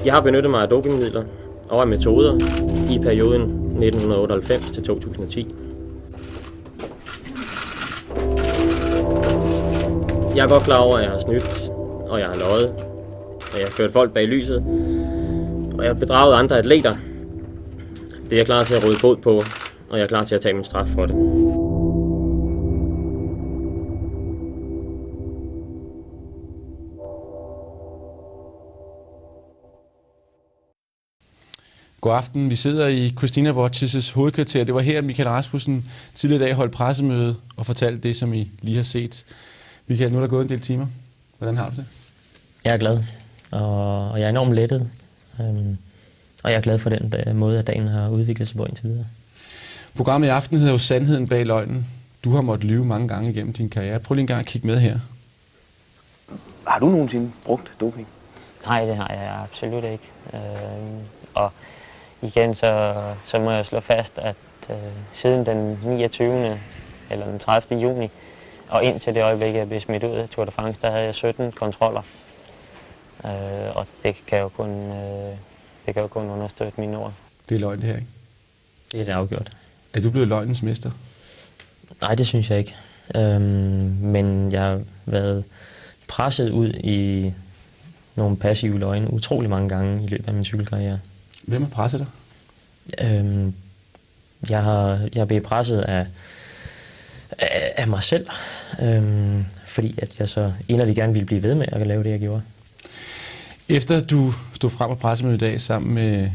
Jeg har benyttet mig af dopingmidler og af metoder i perioden 1998 til 2010. Jeg er godt klar over, at jeg har snydt, og jeg har løjet, og jeg har ført folk bag lyset, og jeg har bedraget andre atleter. Det er jeg klar til at råde bod på, og jeg er klar til at tage min straf for det. God aften. Vi sidder i Christina Watches' hovedkvarter. Det var her, Michael Rasmussen tidligere i dag holdt pressemøde og fortalte det, som I lige har set. Michael, nu er der gået en del timer. Hvordan har du det? Jeg er glad, og jeg er enormt lettet. Og jeg er glad for den måde, at dagen har udviklet sig på indtil videre. Programmet i aften hedder jo Sandheden bag løgnen. Du har måttet lyve mange gange igennem din karriere. Prøv lige en gang at kigge med her. Har du nogensinde brugt doping? Nej, det har jeg absolut ikke. Og igen, så må jeg slå fast, at siden den 29. eller den 30. juni, og indtil det øjeblik, jeg blev smidt ud af Tour de France, der havde jeg 17 kontroller. Og det kan jo kun understøtte mine ord. Det er løgn, det her, ikke? Det er det afgjort. Er du blevet løgnens mester? Nej, det synes jeg ikke. Men jeg har været presset ud i nogle passive løgne utrolig mange gange i løbet af min cykelkarriere. Hvem har presset dig? Jeg blev presset af mig selv, fordi at jeg så inderligt gerne ville blive ved med at lave det, jeg gjorde. Efter du stod frem på pressemødet i dag sammen med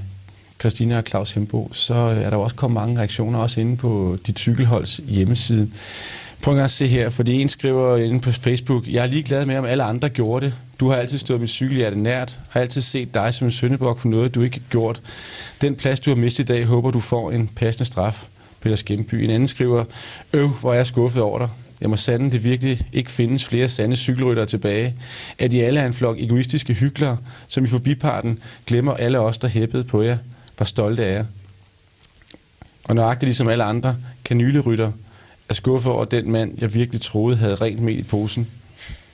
Christina og Claus Hembo, så er der også kommet mange reaktioner også inde på dit cykelholds hjemmeside. Prøv at se her, fordi en skriver inde på Facebook: jeg er ligeglad med, om alle andre gjorde det. Du har altid stået mit cykelhjerte nært, har altid set dig som en syndebuk for noget, du ikke har gjort. Den plads, du har mistet i dag, håber du får en passende straf. Peter Skæmby. En anden skriver: hvor er jeg skuffet over dig. Jeg må sande, det virkelig ikke findes flere sande cykelryttere tilbage. At I alle er en flok egoistiske hyklere, som i forbiparten glemmer alle os, der hæppede på jer, var stolte af jer. Og nøjagtigt ligesom alle andre kanylerytter er skuffet over den mand, jeg virkelig troede havde rent mel i posen.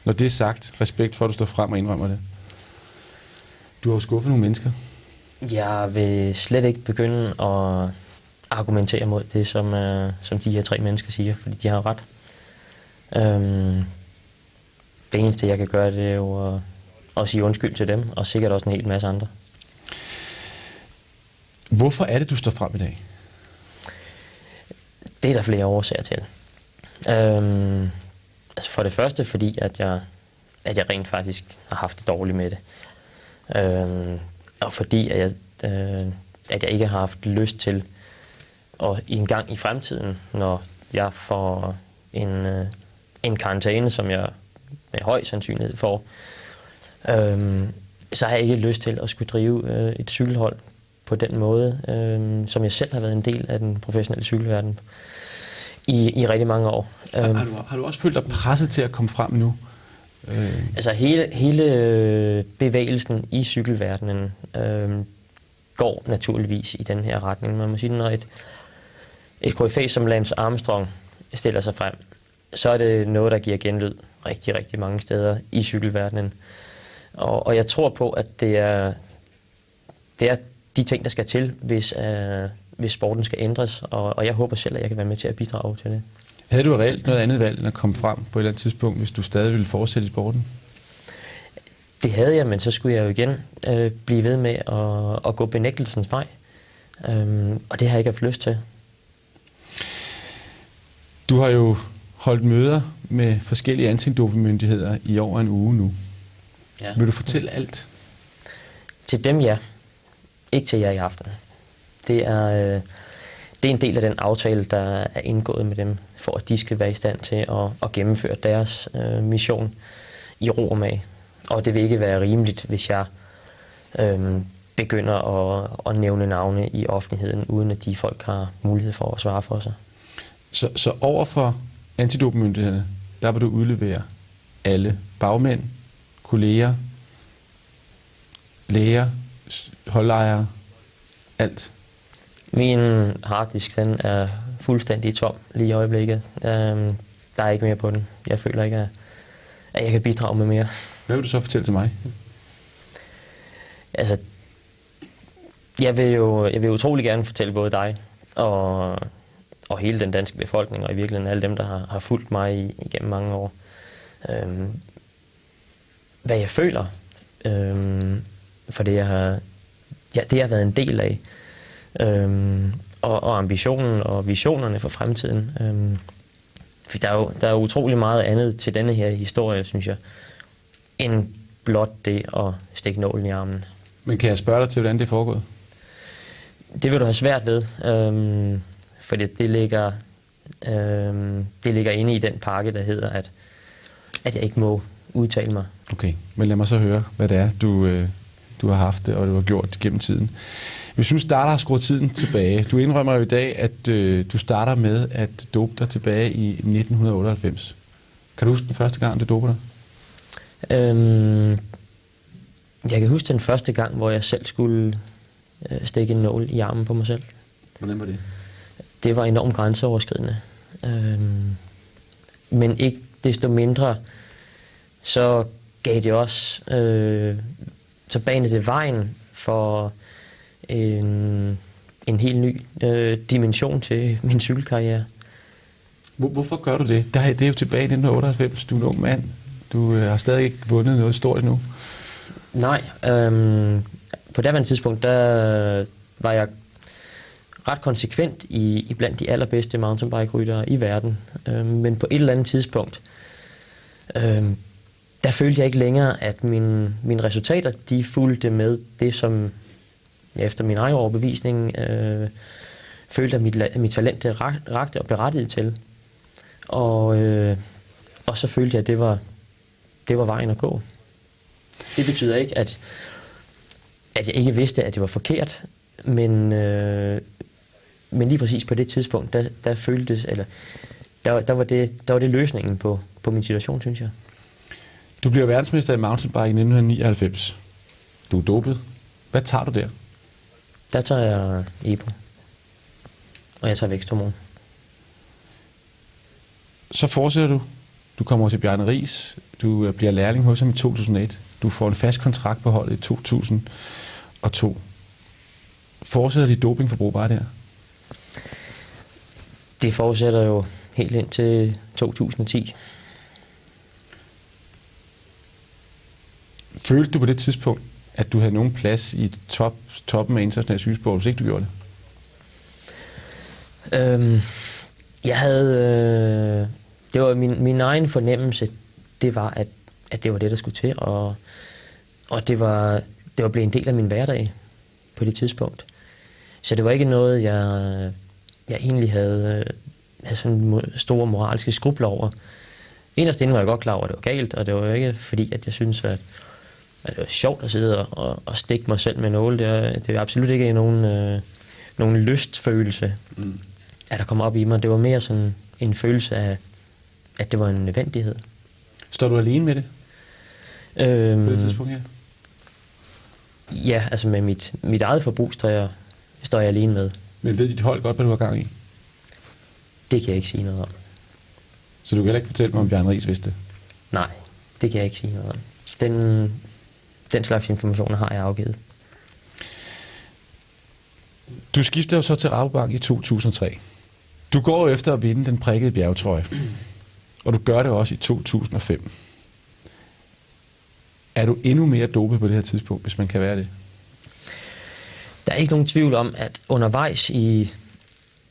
Når det er sagt, respekt for, at du står frem og indrømmer det. Du har jo skuffet nogle mennesker. Jeg vil slet ikke begynde at argumentere mod det, som de her 3 mennesker siger, fordi de har ret. Det eneste, jeg kan gøre, det er jo at sige undskyld til dem, og sikkert også en hel masse andre. Hvorfor er det, du står frem i dag? Det er der flere årsager til. Altså for det første, fordi at jeg rent faktisk har haft det dårligt med det. Og fordi at jeg ikke har haft lyst til at en gang i fremtiden, når jeg får en karantæne, som jeg med høj sandsynlighed får, så har jeg ikke lyst til at skulle drive et cykelhold på den måde, som jeg selv har været en del af den professionelle cykelverden i rigtig mange år. Har du også følt dig presset til at komme frem nu? Altså hele bevægelsen i cykelverdenen går naturligvis i den her retning. Man må sige, når et KFA som Lance Armstrong stiller sig frem, så er det noget, der giver genlyd rigtig, rigtig mange steder i cykelverdenen. Og jeg tror på, at det er de ting, der skal til, hvis sporten skal ændres, og jeg håber selv, at jeg kan være med til at bidrage til det. Havde du reelt noget andet valg end at komme frem på et eller andet tidspunkt, hvis du stadig ville fortsætte i sporten? Det havde jeg, men så skulle jeg jo igen blive ved med at gå benægtelsens vej. Og det har jeg ikke haft lyst til. Du har jo holdt møder med forskellige antidopingmyndigheder i over en uge nu. Ja. Vil du fortælle alt? Til dem, ja. Ikke til jer i aften. Det er en del af den aftale, der er indgået med dem, for at de skal være i stand til at gennemføre deres mission i ro og mag. Og det vil ikke være rimeligt, hvis jeg begynder at nævne navne i offentligheden, uden at de folk har mulighed for at svare for sig. Så overfor antidopingmyndighederne, der vil du udlevere alle bagmænd, kolleger, læger, holdejere, alt? Min harddisk, den er fuldstændig tom lige i øjeblikket. Der er ikke mere på den. Jeg føler ikke, at jeg kan bidrage med mere. Hvad vil du så fortælle til mig? Altså, Jeg vil utrolig gerne fortælle både dig og hele den danske befolkning, og i virkeligheden alle dem, der har fulgt mig igennem mange år, hvad jeg føler for det, jeg har været en del af, og ambitionen og visionerne for fremtiden. For der er utrolig meget andet til denne her historie, synes jeg, end blot det at stikke nålen i armen. Men kan jeg spørge dig til, hvordan det er foregået? Det vil du have svært ved, for det ligger inde i den pakke, der hedder, at jeg ikke må udtale mig. Okay, men lad mig så høre, hvad det er, du har haft og du har gjort gennem tiden. Hvis du starter at skrue tiden tilbage, du indrømmer jo i dag, at du starter med at dope dig tilbage i 1998. Kan du huske den første gang, du doper dig? Jeg kan huske den første gang, hvor jeg selv skulle stikke en nål i armen på mig selv. Hvordan var det? Det var enormt grænseoverskridende. Men ikke desto mindre, så gav det også, så banede det vejen for en helt ny dimension til min cykelkarriere. Hvorfor gør du det? Det er jo tilbage i 1998. Du er en ung mand. Du har stadig ikke vundet noget stort endnu. Nej. På daværende tidspunkt, der var jeg ret konsekvent i blandt de allerbedste mountainbike-ryttere i verden. Men på et eller andet tidspunkt, der følte jeg ikke længere, at mine resultater, de fulgte med det, som jeg efter min egen overbevisning følte, at mit talent rakte og berettiget til. Og så følte jeg, at det var vejen at gå. Det betyder ikke, at jeg ikke vidste, at det var forkert, men lige præcis på det tidspunkt, der føltes, eller der var det løsningen på min situation, synes jeg. Du bliver verdensmester i mountainbike i 1999. Du er dopet. Hvad tager du der? Der tager jeg EPO. Og jeg tager væksthormon. Så fortsætter du. Du kommer til Bjarne Riis. Du bliver lærling hos ham i 2001. Du får en fast kontrakt på holdet i 2002. Fortsætter dit dopingforbrug bare der? Det fortsætter jo helt ind til 2010. Følte du på det tidspunkt, at du havde nogen plads i toppen af international cykelsport, hvis ikke du gjorde det? Jeg havde... det var min egen fornemmelse, det var, at det var det, der skulle til, og det var blevet en del af min hverdag på det tidspunkt. Så det var ikke noget, jeg egentlig havde sådan store moralske skrubler over. Inderst inde var jeg godt klar over, at det var galt, og det var ikke fordi, at jeg synes, at det var sjovt at sidde og stikke mig selv med nåle. Det er absolut ikke nogen lystfølelse, at der kom op i mig. Det var mere sådan en følelse af, at det var en nødvendighed. Står du alene med det? På det tidspunkt, ja? Ja, altså med mit eget forbrug står jeg alene med. Men ved dit hold godt, hvad du har gang i? Det kan jeg ikke sige noget om. Så du kan heller ikke fortælle mig, om Bjarne Riis vidste det? Nej, det kan jeg ikke sige noget om. Den slags informationer har jeg afgivet. Du skifter jo så til Rabobank i 2003. Du går efter at vinde den prikkede bjergetrøje. Og du gør det også i 2005. Er du endnu mere dopet på det her tidspunkt, hvis man kan være det? Der er ikke nogen tvivl om, at undervejs i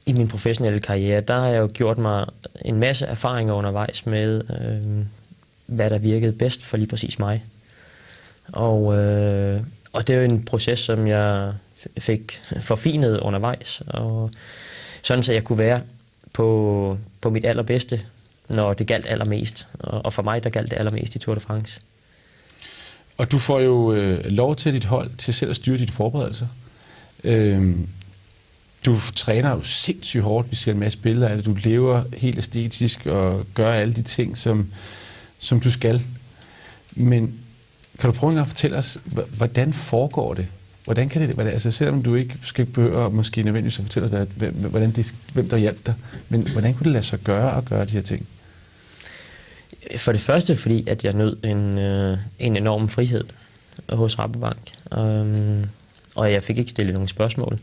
min professionelle karriere, der har jeg jo gjort mig en masse erfaringer undervejs med, hvad der virkede bedst for lige præcis mig. Og det er jo en proces, som jeg fik forfinet undervejs, og sådan så jeg kunne være på mit allerbedste, når det galt allermest. Og for mig, der galt det allermest i Tour de France. Og du får jo lov til dit hold til selv at styre dine forberedelser. Du træner jo sindssygt hårdt, vi ser en masse billeder af det. Du lever helt æstetisk og gør alle de ting, som du skal. Men kan du prøve at fortælle os, hvordan foregår det? Hvordan kan det, altså selvom du ikke skal behøve måske nødvendigvis at fortælle os, hvem der hjalp dig, men hvordan kunne det lade sig gøre at gøre de her ting? For det første, fordi at jeg nød en enorm frihed hos Rabobank. og jeg fik ikke stillet nogen spørgsmål.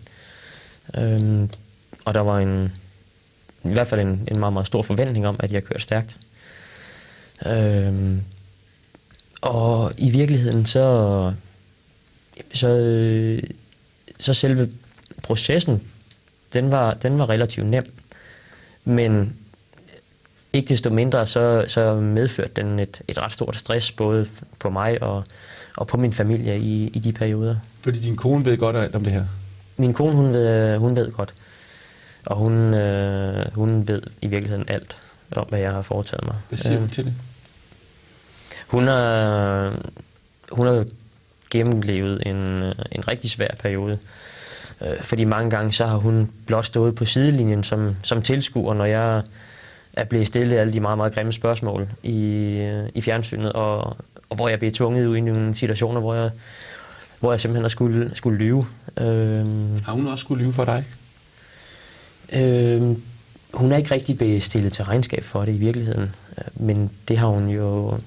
Og der var i hvert fald en meget, meget stor forventning om, at jeg kørte stærkt. Og i virkeligheden så selve processen, den var relativt nem. Men ikke desto mindre, så medførte den et ret stort stress, både på mig og på min familie i de perioder. Fordi din kone ved godt alt om det her? Min kone, hun ved godt. Og hun ved i virkeligheden alt om, hvad jeg har foretaget mig. Hvad siger hun til det? Hun har gennemlevet en rigtig svær periode. Fordi mange gange så har hun blot stået på sidelinjen som tilskuer, når jeg er blevet stillet alle de meget, meget grimme spørgsmål i fjernsynet, og hvor jeg blev tvunget ud i nogle situationer, hvor jeg simpelthen har skulle lyve. Har hun også skulle lyve for dig? Hun er ikke rigtig blevet stillet til regnskab for det i virkeligheden, men det har hun jo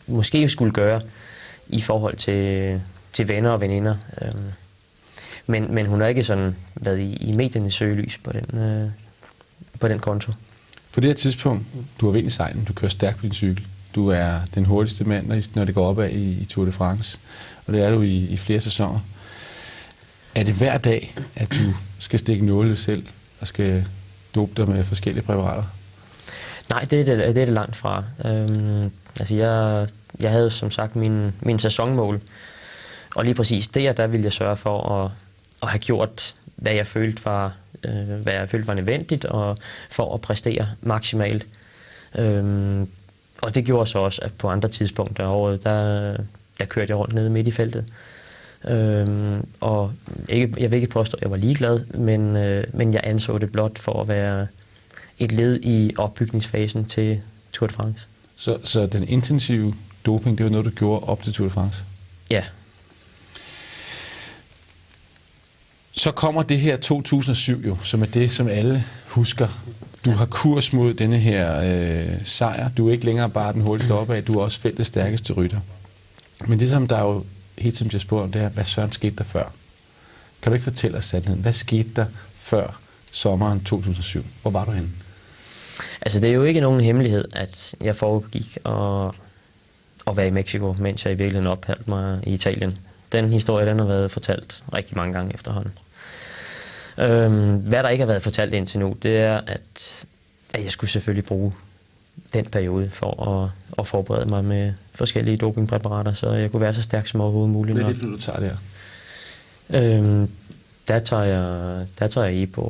måske skulle gøre i forhold til venner og veninder. Men hun har ikke sådan været i mediernes søgelys på den konto. På det her tidspunkt, du har vind i sejlen, du kører stærkt på din cykel. Du er den hurtigste mand, når det går opad i Tour de France. Og det er du i flere sæsoner. Er det hver dag, at du skal stikke nåle selv og skal dope dig med forskellige præparater? Nej, det er det langt fra. Altså jeg havde som sagt min sæsonmål. Og lige præcis der ville jeg sørge for at have gjort, hvad jeg følte var nødvendigt, og for at præstere maksimalt. Og det gjorde så også, at på andre tidspunkter af året, der kørte jeg rundt nede midt i feltet. Og jeg vil ikke påstå, at jeg var ligeglad, men jeg anså det blot for at være et led i opbygningsfasen til Tour de France. Så den intensive doping, det var noget, du gjorde op til Tour de France? Ja. Så kommer det her 2007 jo, som er det, som alle husker. Du har kurs mod denne her sejr. Du er ikke længere bare den hurtigste opad, du er også feltets stærkeste rytter. Men det, som der jo helt som jeg spurgte om, det er, hvad søren skete der før? Kan du ikke fortælle os sandheden? Hvad skete der før sommeren 2007? Hvor var du henne? Altså, det er jo ikke nogen hemmelighed, at jeg foregik at være i Mexico, mens jeg i virkeligheden opholdt mig i Italien. Den historie, den har været fortalt rigtig mange gange efterhånden. Hvad der ikke har været fortalt indtil nu, det er, at jeg skulle selvfølgelig bruge den periode for at forberede mig med forskellige dopingpræparater, så jeg kunne være så stærk som overhovedet muligt. Hvad er det, for du tager der? Der tager jeg EPO,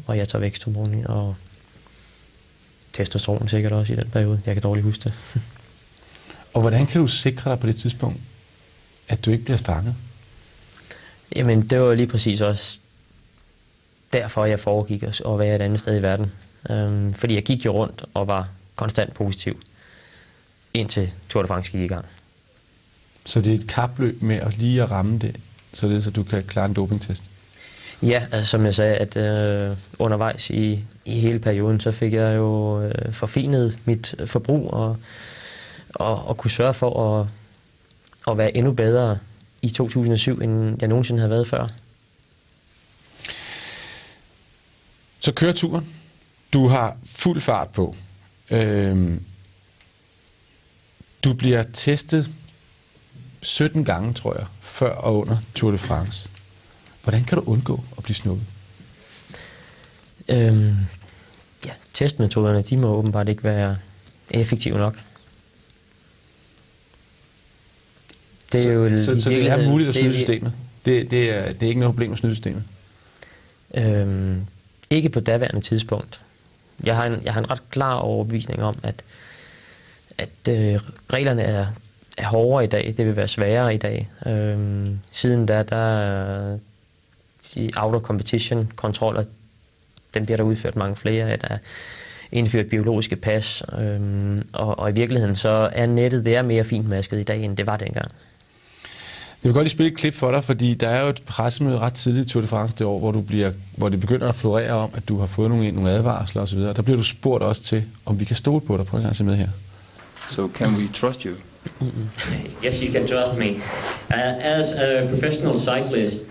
og jeg tager væksthormon, og testosteron sikkert også i den periode. Jeg kan dårligt huske det. Og hvordan kan du sikre dig på det tidspunkt, at du ikke bliver fanget? Jamen, det var lige præcis også derfor, jeg foregik at være et andet sted i verden. Fordi jeg gik jo rundt og var konstant positiv, indtil Tour de France gik i gang. Så det er et kapløb med at lige at ramme det, så du kan klare en dopingtest? Ja, altså, som jeg sagde, at undervejs i hele perioden, så fik jeg jo forfinet mit forbrug og kunne sørge for at være endnu bedre i 2007, end jeg nogensinde havde været før. Så kører turen. Du har fuld fart på. Du bliver testet 17 gange, tror jeg, før og under Tour de France. Hvordan kan du undgå at blive snuppet? Ja, testmetoderne, de må åbenbart ikke være effektive nok. Det er jo så det er muligt at snyde systemet? Det er ikke noget problem at snyde systemet? Ikke på daværende tidspunkt. Jeg har en ret klar overbevisning om, at reglerne er hårdere i dag. Det vil være sværere i dag. Siden der de outer competition kontroller, den bliver der udført mange flere. Der er indført biologiske pas. Og i virkeligheden så er nettet der mere fintmasket i dag, end det var dengang. Jeg vil godt lige spille et klip for dig, fordi der er jo et pressemøde ret tidligt i Tour de France det år, hvor det begynder at florere om, at du har fået nogle advarsler osv. Der bliver du spurgt også til, om vi kan stole på dig. Prøv at se med her. So can we trust you? Yes, you can trust me. As a professional cyclist,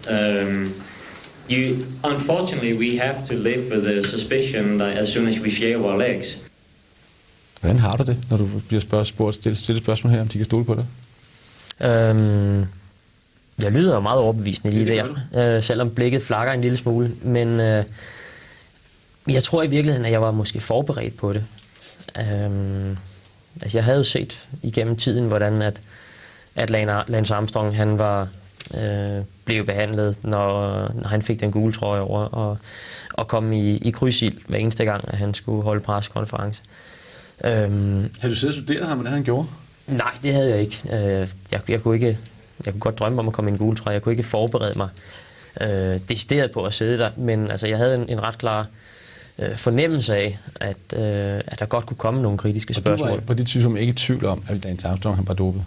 unfortunately, we have to live with the suspicion that as soon as we shave our legs. Hvordan har du det, når du bliver stillet spørgsmål her, om de kan stole på dig? Jeg lyder jo meget overbevisende lige det der, selvom blikket flakker en lille smule. Men jeg tror i virkeligheden, at jeg var måske forberedt på det. Altså jeg havde jo set igennem tiden, hvordan at Lance Armstrong han var blev behandlet, når han fik den gule trøje over og kom i krydsild hver eneste gang, at han skulle holde pressekonference. Havde du siddet og studeret ham, hvordan han gjorde? Nej, det havde jeg ikke. Jeg kunne godt drømme om at komme i en gule trøje. Jeg kunne ikke forberede mig decideret på at sidde der, men altså, jeg havde en ret klar fornemmelse af, at der godt kunne komme nogle kritiske spørgsmål. Og du var på det tidspunkt ikke i tvivl om, at Lance Armstrong han var dopet?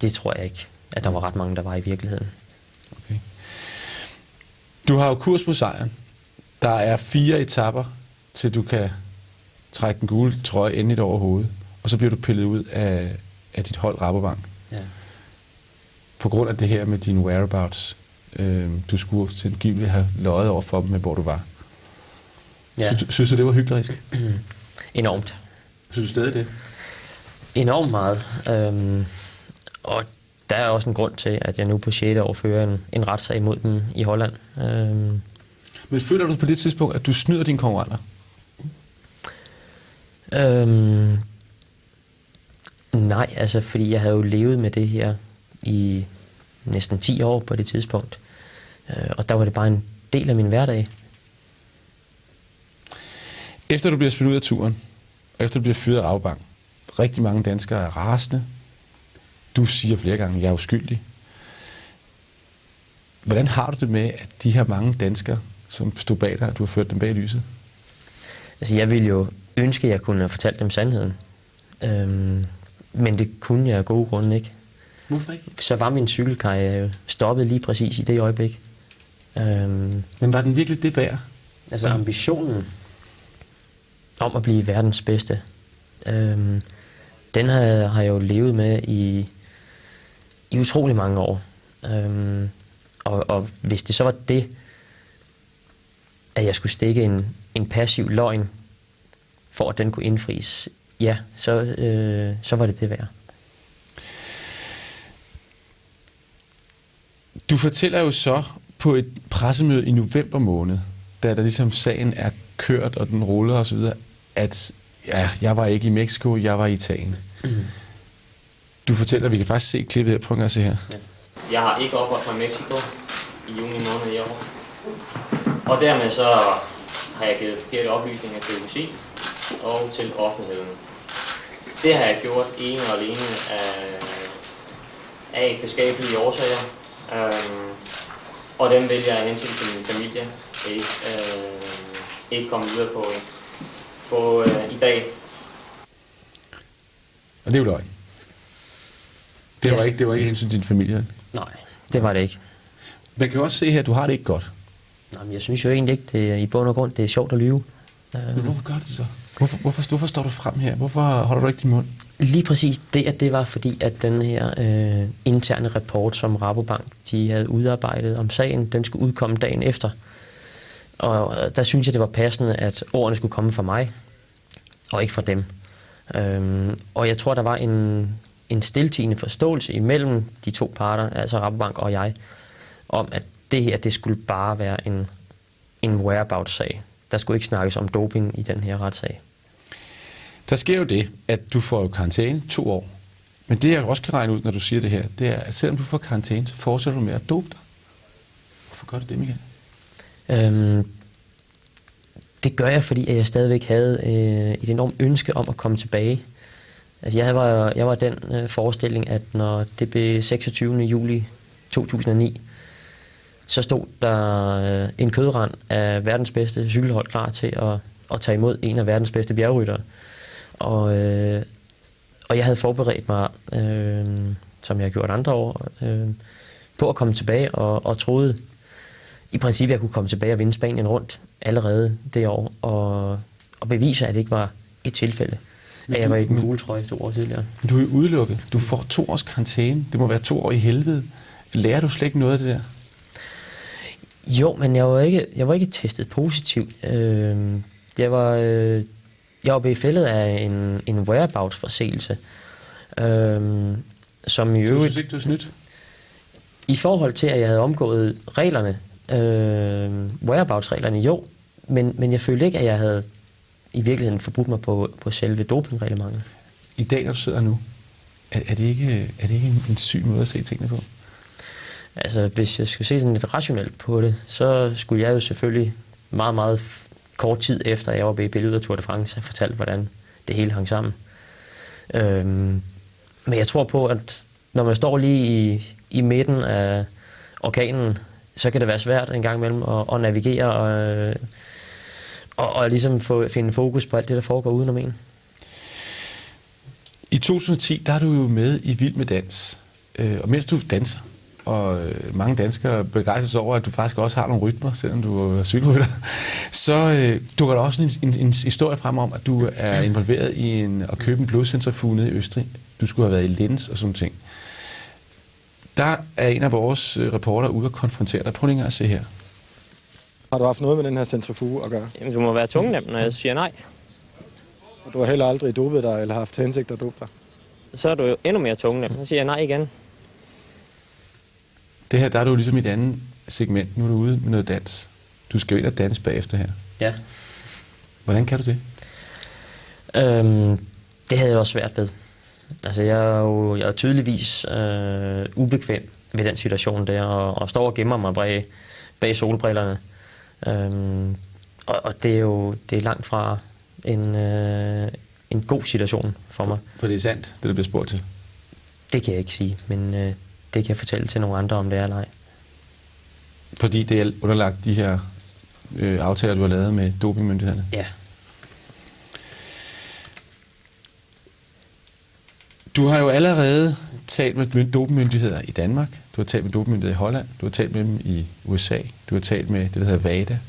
Det tror jeg ikke, at der var ret mange, der var i virkeligheden. Okay. Du har jo kurs på sejren. Der er 4 etapper, til du kan trække den gule trøje endeligt over hovedet, og så bliver du pillet ud af dit hold Rabobank. Ja. På grund af det her med dine whereabouts. Du skulle tilgiveligt have løjet over for dem med, hvor du var. Ja. Synes du, det var hyklerisk? Enormt. Synes du stadig det? Enormt meget. Og der er også en grund til, at jeg nu på 6. år fører en retssag imod dem i Holland. Men føler du på det tidspunkt, at du snyder dine konkurrenter? Nej, altså fordi jeg havde jo levet med det her i næsten 10 år på det tidspunkt. Og der var det bare en del af min hverdag. Efter du bliver smidt ud af turen, og efter du bliver fyret af Rabobank, rigtig mange danskere er rasende. Du siger flere gange, at jeg er uskyldig. Hvordan har du det med, at de her mange danskere, som stod bag dig, at du har ført dem bag lyset? Altså jeg ville jo ønske, at jeg kunne have fortalt dem sandheden. Men det kunne jeg af gode grunde ikke. Hvorfor ikke? Så var min cykelkarriere jo stoppet lige præcis i det øjeblik. Men var den virkelig det værd? Altså ambitionen om at blive verdens bedste, den har jeg jo levet med i utrolig mange år. Og hvis det så var det, at jeg skulle stikke en passiv løgn, for at den kunne indfries, ja, så var det værd. Du fortæller jo så på et pressemøde i november måned, da der ligesom sagen er kørt, og den ruller og så videre, at ja, jeg var ikke i Mexico, jeg var i Italien. Mm. Du fortæller, vi kan faktisk se klippet her. Prøv at se her. Ja. Jeg har ikke opholdt mig i Mexico i juni måned i år. Og dermed så har jeg givet forkerte oplysninger til UCI og til offentligheden. Det har jeg gjort ene og alene af ægteskabelige årsager. Og den vil jeg af hensyn til min familie ikke komme videre på i dag. Og det er jo løgn. Det var ikke hensyn til din familie. Nej, det var det ikke. Man kan jo også se her, at du har det ikke godt. Nej, men jeg synes jo egentlig ikke, det i bund og grund, det er sjovt at lyve. Men hvorfor gør du det så? Hvorfor står du frem her? Hvorfor holder du ikke din mund? Lige præcis det var fordi, at den her interne rapport, som Rabobank de havde udarbejdet om sagen, den skulle udkomme dagen efter. Og der synes jeg, det var passende, at ordene skulle komme fra mig, og ikke fra dem. Og jeg tror, der var en stiltiende forståelse imellem de to parter, altså Rabobank og jeg, om at det her, det skulle bare være en whereabouts-sag. Der skulle ikke snakkes om doping i den her retssag. Der sker jo det, at du får jo karantæne 2 år. Men det, jeg også kan regne ud, når du siger det her, det er, at selvom du får karantæne, så fortsætter du med at dope dig. Hvorfor gør du det, Michael? Det gør jeg, fordi jeg stadigvæk havde et enormt ønske om at komme tilbage. Altså, jeg var den forestilling, at når det blev 26. juli 2009, så stod der en kødrand af verdens bedste cykelhold klar til at tage imod en af verdens bedste bjergryttere. Og jeg havde forberedt mig, som jeg har gjort andre år, på at komme tilbage, og troede i princippet, at jeg kunne komme tilbage og vinde Spanien rundt allerede det år, og bevise, at det ikke var et tilfælde. at jeg var i den gule trøje 2 år tidligere. Du er jo udelukket. Du får 2 års karantæne. Det må være 2 år i helvede. Lærer du slet ikke noget af det der? Jo, men jeg var ikke testet positivt. Jeg var blevet fældet af en whereabouts-forseelse, som i Så du øvrigt... synes ikke, du er snydt? I forhold til, at jeg havde omgået reglerne, whereabouts-reglerne, jo, men jeg følte ikke, at jeg havde i virkeligheden forbrudt mig på selve dopingreglementet. I dag, når du sidder nu, er det ikke en syg måde at se tingene på? Altså, hvis jeg skulle se sådan lidt rationelt på det, så skulle jeg jo selvfølgelig meget, meget kort tid efter, jeg var blevet pillet ud af Tour de France, have fortalt, hvordan det hele hang sammen. Men jeg tror på, at når man står lige i midten af orkanen, så kan det være svært en gang imellem at navigere og ligesom finde fokus på alt det, der foregår udenom en. I 2010, der er du jo med i Vild med Dans. Og mens du danser, og mange danskere begejstres over, at du faktisk også har nogle rytmer, selvom du er cykelrytter, så dukker der også en historie frem om, at du er involveret i at købe en blodcentrifuge nede i Østrig. Du skulle have været i Linz og sådan ting. Der er en af vores reporter ude og konfrontere dig. Prøv lige at se her. Har du haft noget med den her centrifuge at gøre? Jamen, du må være tungnem, når jeg siger nej. Og du har heller aldrig dopet dig, eller haft hensigt at dope dig? Så er du jo endnu mere tungnem. Så siger jeg nej igen. Det her, der er du ligesom i et andet segment. Nu er du ude med noget dans. Du skal jo ind og danse bagefter her. Ja. Hvordan kan du det? Det havde jeg også svært ved. Altså, jeg er tydeligvis ubekvem ved den situation der, og står og gemmer mig bag solbrillerne. Og det er langt fra en god situation for mig. For det er sandt, det der bliver spurgt til. Det kan jeg ikke sige, men det kan jeg fortælle til nogle andre, om det er eller ej. Fordi det er underlagt de her aftaler, du har lavet med dopingmyndighederne? Ja. Du har jo allerede talt med dopingmyndigheder i Danmark, du har talt med dopingmyndigheder i Holland, du har talt med dem i USA, du har talt med det, der hedder VADA.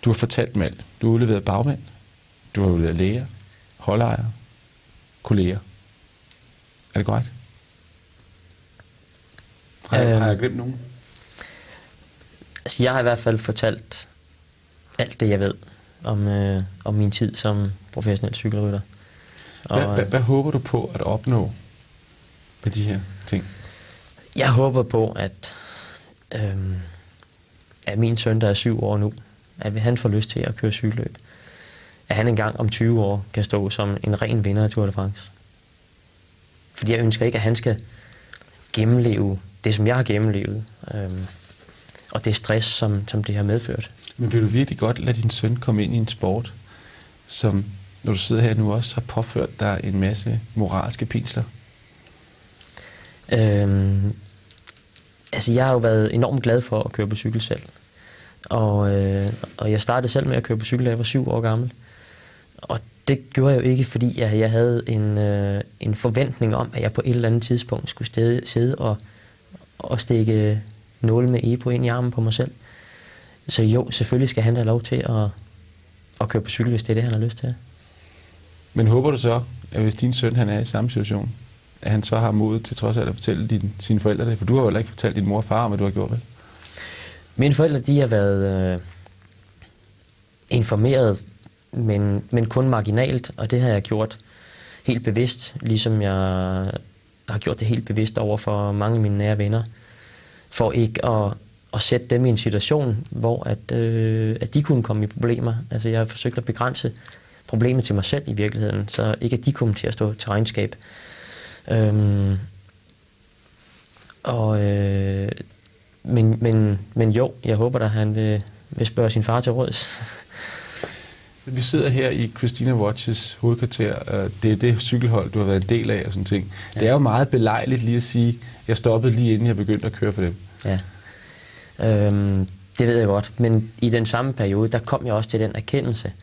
Du har fortalt dem alt. Du har udleveret bagmænd, du har udleveret læger, holdejere, kolleger. Er det korrekt? Har jeg glemt nogen? Altså, jeg har i hvert fald fortalt alt det, jeg ved om min tid som professionel cykelrytter. Hvad håber du på at opnå med de her ting? Jeg håber på, at min søn, der er 7 år nu, at han får lyst til at køre cykelløb, at han engang om 20 år kan stå som en ren vinder af Tour de France. Fordi jeg ønsker ikke, at han skal gennemleve det, som jeg har gennemlevet, og det stress, som det har medført. Men vil du virkelig godt lade din søn komme ind i en sport, som, når du sidder her nu også, har påført dig en masse moralske pinsler? Altså, jeg har jo været enormt glad for at køre på cykel selv. Og jeg startede selv med at køre på cykel, da jeg var 7 år gammel. Og det gjorde jeg jo ikke, fordi jeg havde en forventning om, at jeg på et eller andet tidspunkt skulle sidde og stikke nåle med EPO ind i armen på mig selv. Så jo, selvfølgelig skal han have lov til at køre på cykel, hvis det er det, han har lyst til. Men håber du så, at hvis din søn han er i samme situation, at han så har mod til trods af at fortælle sine forældre det? For du har jo heller ikke fortalt din mor og far om, hvad du har gjort, vel? Mine forældre, de har været informeret, men kun marginalt, og det har jeg gjort helt bevidst, ligesom jeg har gjort det helt bevidst over for mange af mine nære venner, for ikke at sætte dem i en situation, hvor at de kunne komme i problemer. Altså, jeg har forsøgt at begrænse problemet til mig selv i virkeligheden, så ikke at de kommer til at stå til regnskab. Men jo, jeg håber, at han vil spørge sin far til råds. Vi sidder her i Christina Watches hovedkvarter. Det er det cykelhold, du har været en del af og sådan ting. Ja. Det er jo meget belejligt lige at sige, at jeg stoppede lige inden jeg begyndte at køre for dem. Ja, det ved jeg godt. Men i den samme periode, der kom jeg også til den erkendelse,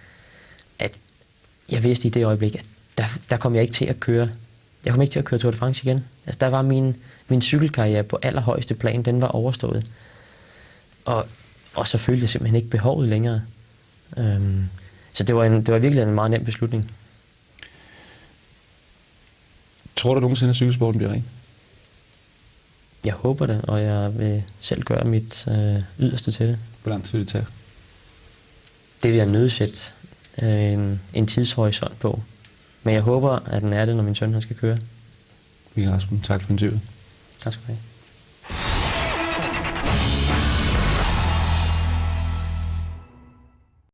at jeg vidste i det øjeblik, at der kom jeg ikke til at køre. Jeg kom ikke til at køre Tour de France igen. Altså, der var min cykelkarriere på allerhøjeste plan, den var overstået. Og så følte jeg simpelthen ikke behovet længere. Så det var virkelig en meget nem beslutning. Tror du nogensinde, at cykelsporten bliver ren? Jeg håber det, og jeg vil selv gøre mit yderste til det. Hvor lang tid vil det tage? Det vil jeg nødsætte en tidshorisont på. Men jeg håber, at den er det, når min søn han skal køre. Michael Rasmussen, tak for interviewet. Tak skal du have.